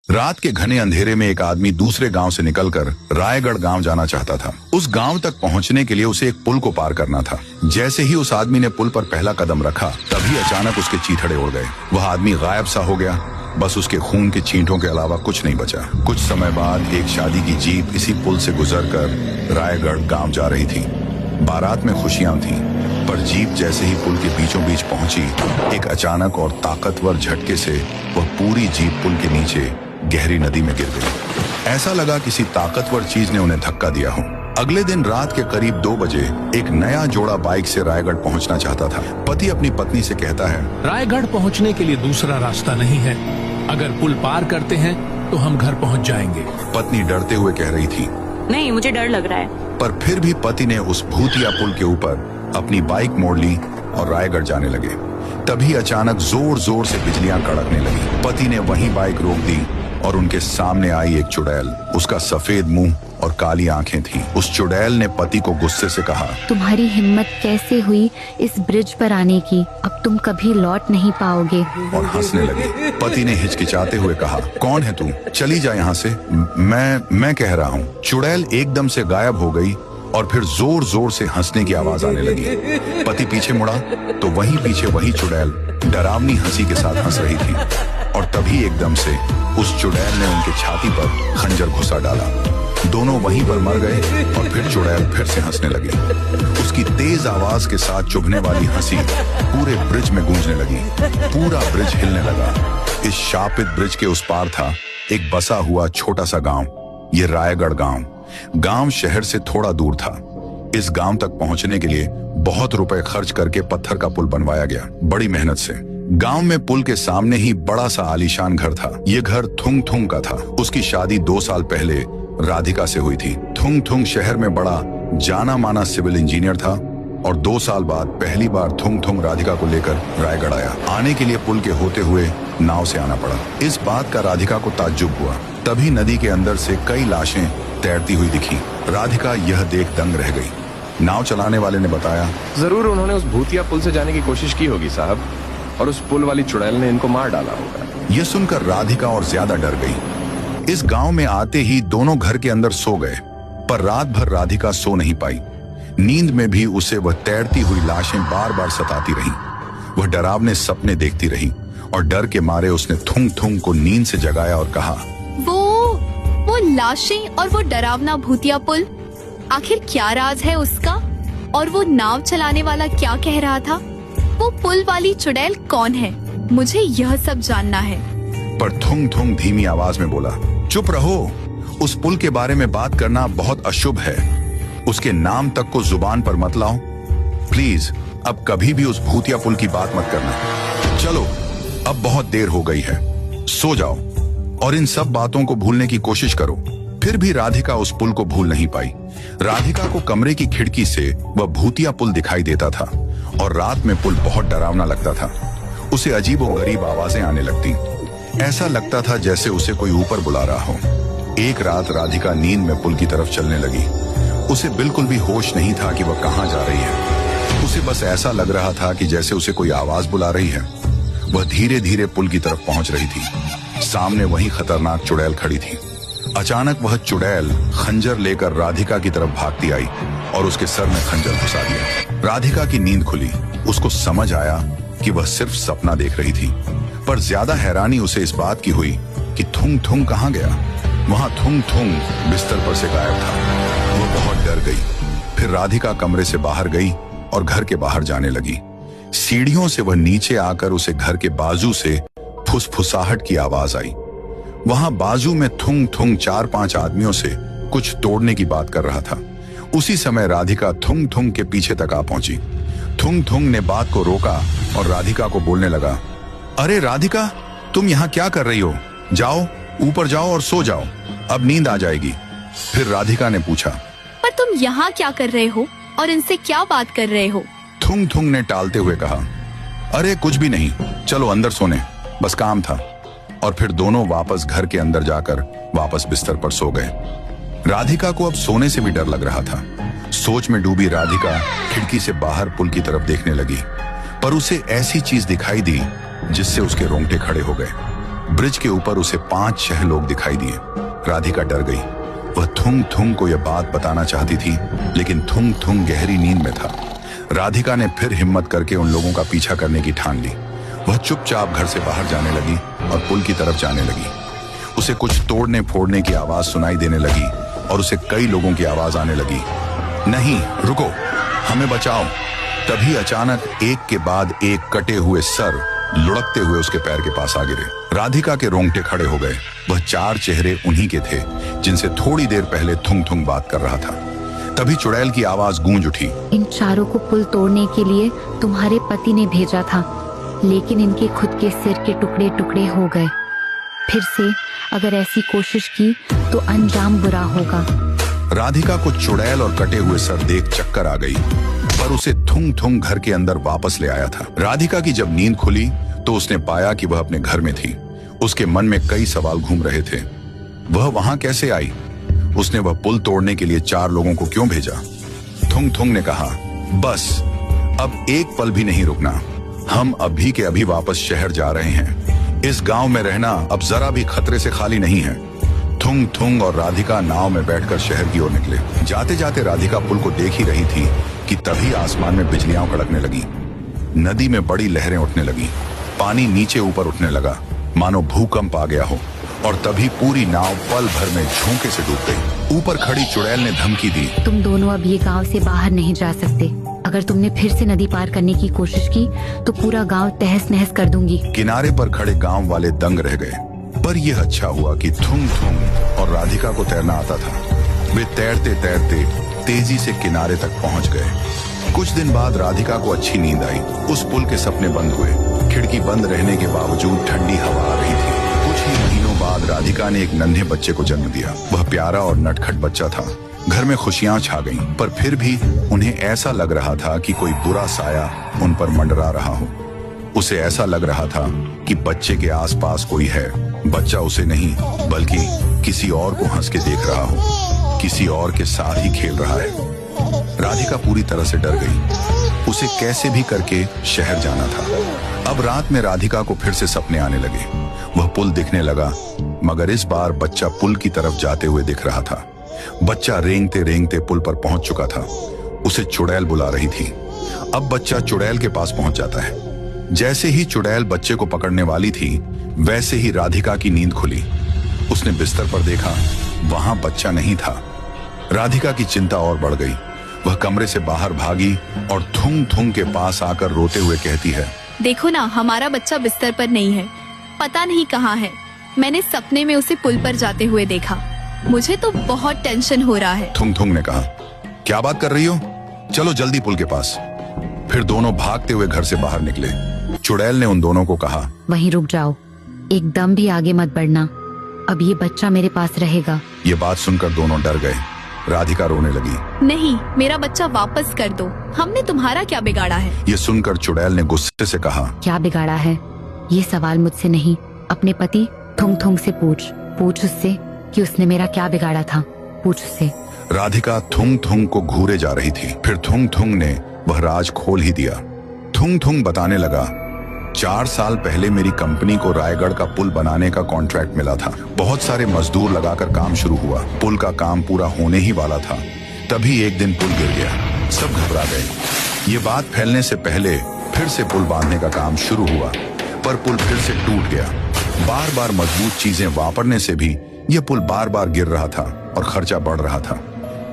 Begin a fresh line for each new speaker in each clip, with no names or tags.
रात के घने अंधेरे में एक आदमी दूसरे गांव से निकलकर रायगढ़ गांव जाना चाहता था। उस गांव तक पहुंचने के लिए उसे एक पुल को पार करना था। जैसे ही उस आदमी ने पुल पर पहला कदम रखा, तभी अचानक उसके चीथड़े उड़ गए। वह आदमी गायब सा हो गया। बस उसके खून के छींटों के अलावा कुछ नहीं बचा। कुछ समय बाद एक शादी की जीप इसी पुल से गुजरकर रायगढ़ गांव जा रही थी। बारात में खुशियां थीं, पर जीप जैसे ही पुल के बीचों बीच पहुंची, एक अचानक और ताकतवर झटके से वह पूरी जीप पुल के नीचे गहरी नदी में गिर गई। ऐसा लगा किसी ताकतवर चीज ने उन्हें धक्का दिया हो। अगले दिन रात के करीब 2 बजे एक नया जोड़ा बाइक से रायगढ़ पहुंचना चाहता था। पति अपनी पत्नी से कहता है,
रायगढ़ पहुंचने के लिए दूसरा रास्ता नहीं है। अगर पुल पार करते हैं तो हम घर पहुंच जाएंगे।
पत्नी डरते हुए कह रही थी,
नहीं, मुझे डर लग रहा है।
पर फिर भी पति ने उस भूतिया पुल के ऊपर अपनी बाइक मोड़ ली और रायगढ़ जाने लगे। तभी अचानक जोर जोर से बिजलियां कड़कने लगी। पति ने वहीं बाइक रोक दी और उनके सामने आई एक चुड़ैल। उसका सफेद मुंह और काली आंखें थीं। उस चुड़ैल ने पति को गुस्से से कहा,
तुम्हारी हिम्मत कैसे हुई इस ब्रिज पर आने की? अब तुम कभी लौट नहीं पाओगे।
और हंसने लगी। पति ने हिचकिचाते हुए कहा, कौन है तू? चली जा यहाँ से। मैं कह रहा हूँ। चुड़ैल एकदम से गायब हो गई और फिर जोर जोर से हंसने की आवाज आने लगी। पति पीछे मुड़ा तो वहीं पीछे वही चुड़ैल डरावनी हंसी के साथ हंस रही थी। और तभी एकदम से उस चुड़ैल ने उनके छाती पर खंजर घुसा डाला। दोनों वहीं पर मर गए और फिर चुड़ैल फिर से हंसने लगी। उसकी तेज आवाज के साथ चुभने वाली हंसी पूरे ब्रिज में गूंजने लगी। पूरा ब्रिज हिलने लगा। इस शापित ब्रिज के उस पार था एक बसा हुआ छोटा सा गांव। ये रायगढ़ गांव शहर से थोड़ा दूर था। इस गांव तक पहुंचने के लिए बहुत रुपए खर्च करके पत्थर का पुल बनवाया गया, बड़ी मेहनत से। गांव में पुल के सामने ही बड़ा सा आलीशान घर था। ये घर थुंग थुंग का था। उसकी शादी 2 साल पहले राधिका से हुई थी। थुंग थुंग शहर में बड़ा जाना माना सिविल इंजीनियर था और 2 साल बाद पहली बार थुंग थुंग राधिका को लेकर रायगढ़ आया। आने के लिए पुल के होते हुए नाव से आना पड़ा। इस बात का राधिका को ताज्जुब हुआ। तभी नदी के अंदर से कई लाशें तैरती हुई दिखी। राधिका यह देख दंग रह गई। नाव चलाने वाले ने बताया,
जरूर उन्होंने उस भूतिया पुल से जाने की कोशिश की होगी साहब, और उस पुल वाली चुड़ैल ने इनको मार डाला होगा।
यह सुनकर राधिका और ज्यादा डर गई। इस गांव में आते ही दोनों घर के अंदर सो गए, पर रात भर राधिका सो नहीं पाई। नींद में भी उसे वह तैरती हुई लाशें बार बार सताती रहीं। वह डरावने सपने देखती रही और डर के मारे उसने थुंग थुंग को नींद से जगाया और कहा,
वो लाशें और वो डरावना भूतिया पुल, आखिर क्या राज है उसका? और वो नाव चलाने वाला क्या कह रहा था? वो पुल वाली चुड़ैल कौन है? मुझे यह सब जानना है।
पर थुंग थुंग धीमी आवाज में बोला, चुप रहो। उस पुल के बारे में बात करना बहुत अशुभ है। उसके नाम तक को जुबान पर मत लाओ। प्लीज अब कभी भी उस भूतिया पुल की बात मत करना। चलो, अब बहुत देर हो गई है, सो जाओ और इन सब बातों को भूलने की कोशिश करो। फिर भी राधिका उस पुल को भूल नहीं पाई। राधिका को कमरे की खिड़की से वह भूतिया पुल दिखाई देता था और रात में पुल बहुत डरावना लगता था। उसे अजीबोगरीब आवाजें आने लगती। ऐसा लगता था जैसे उसे कोई ऊपर बुला रहा हो। एक रात राधिका नींद में पुल की तरफ चलने लगी। उसे बिल्कुल भी होश नहीं था कि वह कहाँ जा रही है। उसे बस ऐसा लग रहा था कि जैसे उसे कोई आवाज बुला रही है। वह धीरे धीरे पुल की तरफ पहुंच रही थी। सामने वही खतरनाक चुड़ैल खड़ी थी। अचानक वह चुड़ैल खंजर लेकर राधिका की तरफ भागती आई और उसके सर में खंजर घुसा दिया। राधिका की नींद खुली। उसको समझ आया कि वह सिर्फ सपना देख रही थी, पर ज्यादा हैरानी उसे इस बात की हुई कि थुंग थुंग कहाँ गया। वहां थुंग थुंग बिस्तर पर से गायब था। वो बहुत डर गई। फिर राधिका कमरे से बाहर गई और घर के बाहर जाने लगी। सीढ़ियों से वह नीचे आकर उसे घर के बाजू से फुसफुसाहट की आवाज आई। वहां बाजू में थुंग थुंग 4-5 आदमियों से कुछ तोड़ने की बात कर रहा था। उसी समय राधिका थुंग थुंग के पीछे तक आ पहुंची। थुंग थुंग ने बात को रोका और राधिका को बोलने लगा, अरे राधिका, तुम यहाँ क्या कर रही हो? जाओ, ऊपर जाओ और सो जाओ, अब नींद आ जाएगी। फिर राधिका ने पूछा,
पर तुम यहाँ क्या कर रहे हो और इनसे क्या बात कर रहे हो?
थुंग थुंग ने टालते हुए कहा, अरे कुछ भी नहीं, चलो अंदर सोने, बस काम था। और फिर दोनों वापस घर के अंदर जाकर वापस बिस्तर पर सो गए। राधिका को अब सोने से भी डर लग रहा था। सोच में डूबी राधिका खिड़की से बाहर पुल की तरफ देखने लगी, पर उसे ऐसी चीज दिखाई दी जिससे उसके रोंगटे खड़े हो गए। ब्रिज के ऊपर उसे 5-6 लोग दिखाई दिए। राधिका डर गई। वह थुंग थुंग को यह बात बताना चाहती थी, लेकिन थुंग थुंग गहरी नींद में था। राधिका ने फिर हिम्मत करके उन लोगों का पीछा करने की ठान ली। वह चुपचाप घर से बाहर जाने लगी और पुल की तरफ जाने लगी। उसे कुछ तोड़ने फोड़ने की आवाज सुनाई देने लगी और उसे कई लोगों की आवाज आने लगी, नहीं रुको, हमें बचाओ। तभी अचानक एक के बाद एक कटे हुए सर लुढ़कते हुए उसके पैर के पास आ गिरे। राधिका के रोंगटे खड़े हो गए। वह 4 चेहरे उन्हीं के थे जिनसे थोड़ी देर पहले थुंग थुंग बात कर रहा था। तभी चुड़ैल की आवाज गूंज उठी,
इन चारों को पुल तोड़ने के लिए तुम्हारे पति ने भेजा था, लेकिन इनके खुद के सिर के टुकड़े टुकड़े हो गए। फिर से अगर ऐसी कोशिश की तो अंजाम बुरा होगा।
राधिका को चुड़ैल और कटे हुए सर देख चक्कर आ गई, पर उसे थुंग थुंग घर के अंदर वापस ले आया था। राधिका की जब नींद खुली तो उसने पाया कि वह अपने घर में थी। उसके मन में कई सवाल घूम रहे थे। वह वहां कैसे आई? उसने वह पुल तोड़ने के लिए 4 लोगों को क्यों भेजा? थुंग थुंग ने कहा, बस अब एक पल भी नहीं रुकना, हम अभी के अभी वापस शहर जा रहे हैं। इस गांव में रहना अब जरा भी खतरे से खाली नहीं है। थुंग थुंग और राधिका नाव में बैठकर शहर की ओर निकले। जाते जाते राधिका पुल को देख ही रही थी कि तभी आसमान में बिजलियां कड़कने लगी। नदी में बड़ी लहरें उठने लगी। पानी नीचे ऊपर उठने लगा, मानो भूकंप आ गया हो। और तभी पूरी नाव पल भर में झोंके से डूब गई। ऊपर खड़ी चुड़ैल ने धमकी दी,
तुम दोनों अब ये गांव से बाहर नहीं जा सकते। अगर तुमने फिर से नदी पार करने की कोशिश की तो पूरा गांव तहस नहस कर दूंगी।
किनारे पर खड़े गांव वाले दंग रह गए। पर यह अच्छा हुआ कि थुंग थुंग और राधिका को तैरना आता था। वे तैरते तैरते तेजी से किनारे तक पहुंच गए। कुछ दिन बाद राधिका को अच्छी नींद आई। उस पुल के सपने बंद हुए। खिड़की बंद रहने के बावजूद ठंडी हवा आ रही थी। कुछ ही महीनों बाद राधिका ने एक नन्हे बच्चे को जन्म दिया। वह प्यारा और नटखट बच्चा था। घर में खुशियां छा गईं, पर फिर भी उन्हें ऐसा लग रहा था कि कोई बुरा साया उन पर मंडरा रहा हो। उसे ऐसा लग रहा था कि बच्चे के आसपास कोई है। बच्चा उसे नहीं बल्कि किसी और को हंस के देख रहा हो, किसी और के साथ ही खेल रहा है। राधिका पूरी तरह से डर गई। उसे कैसे भी करके शहर जाना था। अब रात में राधिका को फिर से सपने आने लगे। वह पुल दिखने लगा, मगर इस बार बच्चा पुल की तरफ जाते हुए दिख रहा था। बच्चा रेंगते रेंगते पुल पर पहुंच चुका था। उसे चुड़ैल बुला रही थी। अब बच्चा चुड़ैल के पास पहुंच जाता है। जैसे ही चुड़ैल बच्चे को पकड़ने वाली थी, वैसे ही राधिका की नींद खुली। उसने बिस्तर पर देखा, वहां बच्चा नहीं था। राधिका की चिंता और बढ़ गई। वह कमरे से बाहर भागी और थुंग थुंग के पास आकर रोते हुए कहती है,
देखो ना, हमारा बच्चा बिस्तर पर नहीं है, पता नहीं कहाँ है। मैंने सपने में उसे पुल पर जाते हुए देखा। मुझे तो बहुत टेंशन हो रहा है।
थुंग थुंग ने कहा, क्या बात कर रही हो? चलो जल्दी पुल के पास। फिर दोनों भागते हुए घर से बाहर निकले। चुड़ैल ने उन दोनों को कहा,
वहीं रुक जाओ, एकदम भी आगे मत बढ़ना। अब ये बच्चा मेरे पास रहेगा।
ये बात सुनकर दोनों डर गए। राधिका रोने लगी।
नहीं, मेरा बच्चा वापस कर दो। हमने तुम्हारा क्या बिगाड़ा है?
ये सुनकर चुड़ैल ने गुस्से से कहा,
क्या बिगाड़ा है? ये सवाल मुझसे नहीं, अपने पति थुंग थुंग से पूछ उससे कि उसने मेरा क्या बिगाड़ा था। पूछ उससे।
राधिका थुंग थुंग को घूरे जा रही थी। फिर थुंग थुंग ने वह राज खोल ही दिया। थुंग थुंग बताने लगा, 4 साल पहले मेरी कंपनी को रायगढ़ का पुल बनाने का कॉन्ट्रैक्ट मिला था। बहुत सारे मजदूर लगाकर काम शुरू हुआ। पुल का काम पूरा होने ही वाला था। तभी एक दिन पुल गिर गया। सब घबरा गए। ये बात फैलने से पहले फिर से पुल बांधने का काम शुरू हुआ, पर पुल फिर से टूट गया। बार बार मजबूत चीजें वापरने से भी यह पुल बार बार गिर रहा था और खर्चा बढ़ रहा था।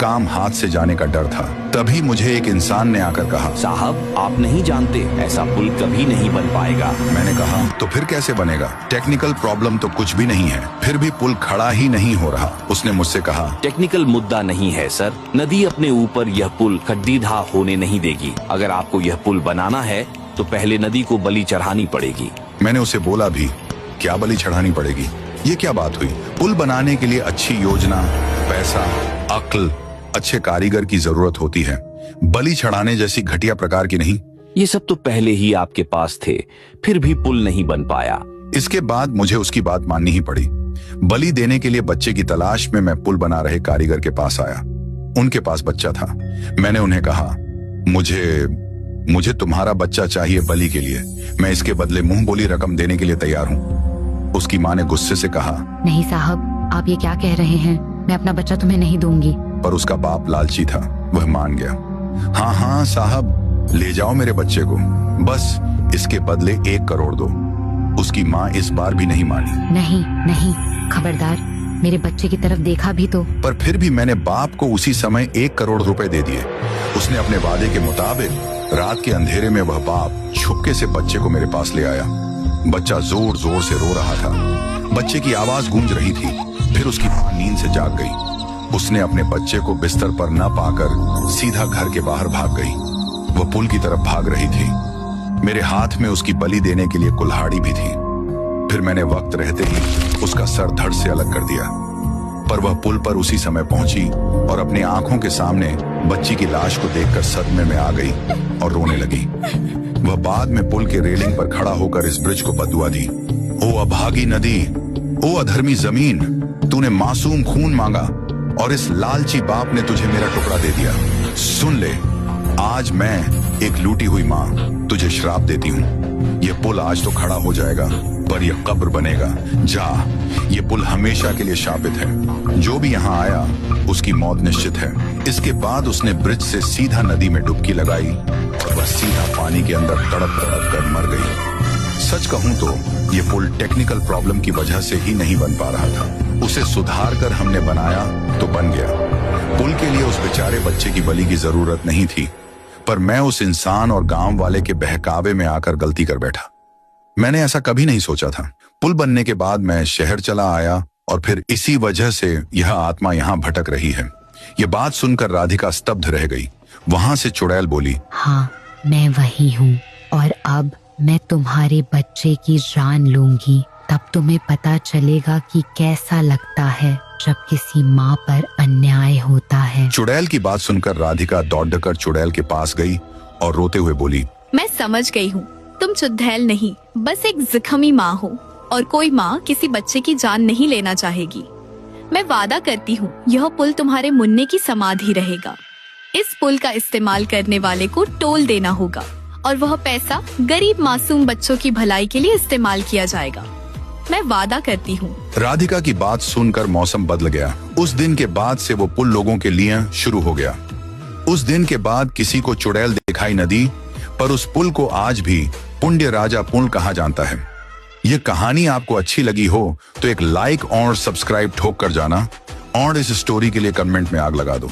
काम हाथ से जाने का डर था। तभी मुझे एक इंसान ने आकर कहा,
साहब, आप नहीं जानते, ऐसा पुल कभी नहीं बन पाएगा।
मैंने कहा, तो फिर कैसे बनेगा? टेक्निकल प्रॉब्लम तो कुछ भी नहीं है, फिर भी पुल खड़ा ही नहीं हो रहा। उसने मुझसे कहा,
टेक्निकल मुद्दा नहीं है सर, नदी अपने ऊपर यह पुल खड्डीढा होने नहीं देगी। अगर आपको यह पुल बनाना है तो पहले नदी को बलि चढ़ानी पड़ेगी।
मैंने उसे बोला भी, क्या बलि चढ़ानी पड़ेगी? ये क्या बात हुई? पुल बनाने के लिए अच्छी योजना, पैसा, अक्ल, अच्छे कारीगर की जरूरत होती है, बलि चढ़ाने जैसी घटिया प्रकार की नहीं।
ये सब तो पहले ही आपके पास थे, फिर भी पुल नहीं बन पाया।
इसके बाद मुझे उसकी बात माननी ही पड़ी। बलि देने के लिए बच्चे की तलाश में मैं पुल बना रहे कारीगर के पास आया। उनके पास बच्चा था। मैंने उन्हें कहा, मुझे तुम्हारा बच्चा चाहिए बलि के लिए। मैं इसके बदले मुंह बोली रकम देने के लिए तैयार हूँ। उसकी माँ ने गुस्से से कहा,
नहीं साहब, आप ये क्या कह रहे हैं? मैं अपना बच्चा तुम्हें नहीं दूंगी।
पर उसका बाप लालची था, वह मान गया। हाँ हाँ साहब, ले जाओ मेरे बच्चे को, बस इसके बदले 1 करोड़ दो। उसकी माँ इस बार भी नहीं मानी।
नहीं नहीं, खबरदार, मेरे बच्चे की तरफ देखा भी तो।
पर फिर भी मैंने बाप को उसी समय 1 करोड़ रुपए दे दिए। उसने अपने वादे के मुताबिक रात के अंधेरे में वह बाप छुपके से बच्चे को मेरे पास ले आया। बच्चा जोर जोर से रो रहा था, बच्चे की आवाज गूंज रही थी। फिर उसकी माँ नींद से जाग गई। उसने अपने बच्चे को बिस्तर पर न पाकर सीधा घर के बाहर भाग गई। वह पुल की तरफ भाग रही थी। मेरे हाथ में उसकी बलि देने के लिए कुल्हाड़ी भी थी। फिर मैंने वक्त रहते ही उसका सर धड़ से अलग कर दिया। पर वह पुल पर उसी समय पहुंची और अपनी आंखों के सामने बच्ची की लाश को देखकर सदमे में आ गई और रोने लगी। वह बाद में पुल के रेलिंग पर खड़ा होकर इस ब्रिज को बदुआ दी। ओ अभागी नदी, ओ अधर्मी जमीन, तूने मासूम खून मांगा और इस लालची बाप ने तुझे मेरा टुकड़ा दे दिया। सुन ले, आज मैं एक लूटी हुई माँ तुझे श्राप देती हूँ। ये पुल आज तो खड़ा हो जाएगा, पर यह कब्र बनेगा। जा, ये पुल हमेशा के लिए शापित है। जो भी यहाँ आया उसकी मौत निश्चित है। इसके बाद उसने ब्रिज से सीधा नदी में डुबकी लगाई और वह सीधा पानी के अंदर तड़प तड़प कर मर गई। सच कहूं तो ये पुल टेक्निकल प्रॉब्लम की वजह से ही नहीं बन पा रहा था। उसे सुधार कर हमने बनाया तो बन गया। पुल के लिए उस बेचारे बच्चे की बलि की जरूरत नहीं थी, पर मैं उस इंसान और गांव वाले के बहकावे में आकर गलती कर बैठा। मैंने ऐसा कभी नहीं सोचा था। पुल बनने के बाद मैं शहर चला आया और फिर इसी वजह से यह आत्मा यहाँ भटक रही है। यह बात सुनकर राधिका स्तब्ध रह गई। वहां से चुड़ैल बोली,
हाँ, मैं वही हूँ और अब मैं तुम्हारे बच्चे की जान लूंगी। तब तुम्हें पता चलेगा कि कैसा लगता है जब किसी माँ पर अन्याय होता है।
चुड़ैल की बात सुनकर राधिका दौड़कर चुड़ैल के पास गई और रोते हुए बोली,
मैं समझ गई हूँ, तुम चुड़ैल नहीं, बस एक जख्मी माँ हो और कोई माँ किसी बच्चे की जान नहीं लेना चाहेगी। मैं वादा करती हूँ यह पुल तुम्हारे मुन्ने की समाधि रहेगा। इस पुल का इस्तेमाल करने वाले को टोल देना होगा और वह पैसा गरीब मासूम बच्चों की भलाई के लिए इस्तेमाल किया जाएगा। मैं वादा करती हूँ।
राधिका की बात सुनकर मौसम बदल गया। उस दिन के बाद से वो पुल लोगों के लिए शुरू हो गया। उस दिन के बाद किसी को चुड़ैल दिखाई न दी, पर उस पुल को आज भी पुण्य राजा पुल कहा जाता है। ये कहानी आपको अच्छी लगी हो तो एक लाइक और सब्सक्राइब ठोक कर जाना और इस स्टोरी के लिए कमेंट में आग लगा दो।